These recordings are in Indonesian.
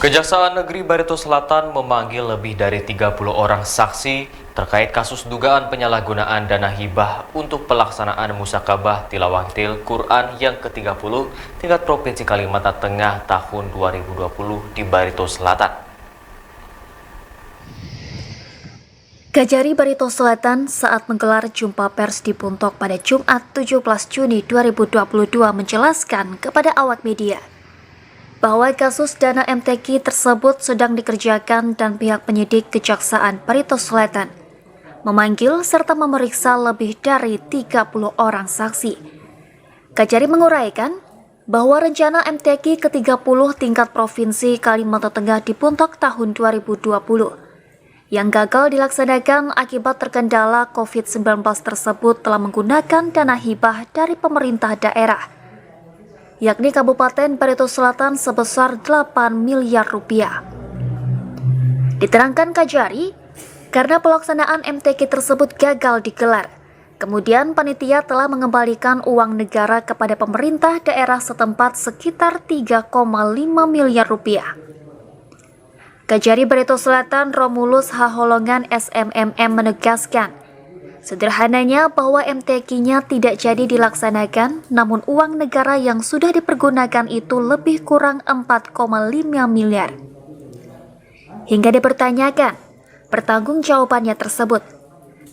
Kejaksaan Negeri Barito Selatan memanggil lebih dari 30 orang saksi terkait kasus dugaan penyalahgunaan dana hibah untuk pelaksanaan musakabah tilawatil Quran yang ke-30 tingkat Provinsi Kalimantan Tengah tahun 2020 di Barito Selatan. Kajari Barito Selatan saat menggelar jumpa pers di Puntok pada Jumat 17 Juni 2022 menjelaskan kepada awak media bahwa kasus dana MTQ tersebut sedang dikerjakan dan pihak penyidik Kejaksaan Barito Selatan memanggil serta memeriksa lebih dari 30 orang saksi. Kajari menguraikan bahwa rencana MTQ ke-30 tingkat Provinsi Kalimantan Tengah di Puntok tahun 2020 yang gagal dilaksanakan akibat terkendala COVID-19 tersebut telah menggunakan dana hibah dari pemerintah daerah, yakni Kabupaten Barito Selatan sebesar 8 miliar rupiah. Diterangkan Kajari, karena pelaksanaan MTQ tersebut gagal digelar, kemudian panitia telah mengembalikan uang negara kepada pemerintah daerah setempat sekitar 3,5 miliar rupiah. Kajari Barito Selatan Romulus Haholongan SMMM menegaskan, sederhananya bahwa MTQ-nya tidak jadi dilaksanakan, namun uang negara yang sudah dipergunakan itu lebih kurang 4,5 miliar. Hingga dipertanyakan pertanggungjawabannya tersebut,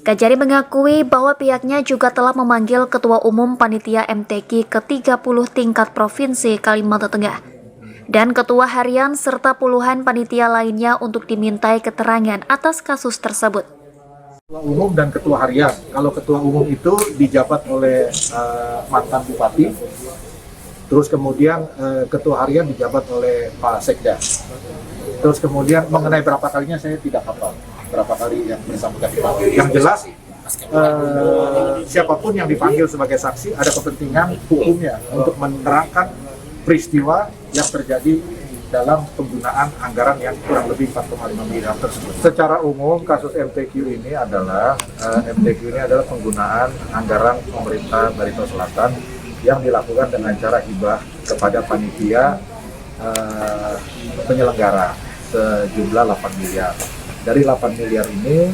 Kajari mengakui bahwa pihaknya juga telah memanggil Ketua Umum Panitia MTQ ke-30 tingkat Provinsi Kalimantan Tengah dan Ketua Harian serta puluhan panitia lainnya untuk dimintai keterangan atas kasus tersebut. Ketua Umum dan Ketua Harian. Kalau Ketua Umum itu dijabat oleh mantan Bupati, terus kemudian Ketua Harian dijabat oleh Pak Sekda. Terus kemudian mengenai berapa kalinya saya tidak hafal, berapa kali yang bersangkutan dipanggil. Yang jelas siapapun yang dipanggil sebagai saksi ada kepentingan hukumnya untuk menerangkan peristiwa yang terjadi dalam penggunaan anggaran yang kurang lebih 4,5 miliar tersebut. Secara umum kasus MTQ ini adalah penggunaan anggaran pemerintah Barito Selatan yang dilakukan dengan cara hibah kepada panitia penyelenggara sejumlah 8 miliar. Dari 8 miliar ini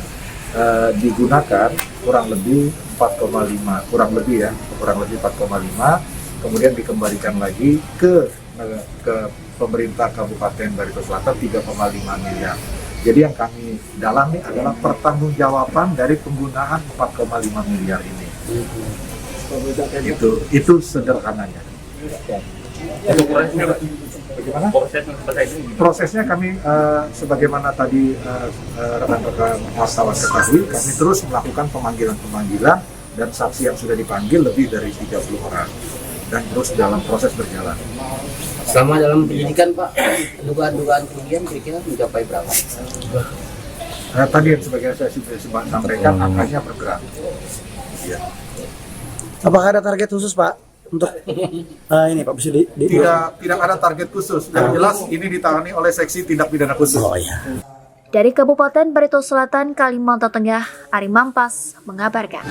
digunakan kurang lebih 4,5, kurang lebih 4,5, kemudian dikembalikan lagi ke pemerintah Kabupaten Barito Selatan 3,5 miliar. Jadi yang kami dalami adalah pertanggungjawaban dari penggunaan 4,5 miliar ini. Itu sederhananya. Bagaimana? Prosesnya kami sebagaimana tadi rekan-rekan wartawan ketahui, kami terus melakukan pemanggilan dan saksi yang sudah dipanggil lebih dari 30 orang dan terus dalam proses berjalan. Selama dalam penyidikan Pak, dugaan kerugian kira-kira mencapai berapa? Tadi yang sebagai saya sudah sampaikan, angkanya bergerak. Ya. Apakah ada target khusus Pak untuk ini Pak bisa tidak ada target khusus. Yang jelas ini ditangani oleh seksi tindak pidana khusus. Oh iya. Dari Kabupaten Barito Selatan, Kalimantan Tengah, Ari Mampas mengabarkan.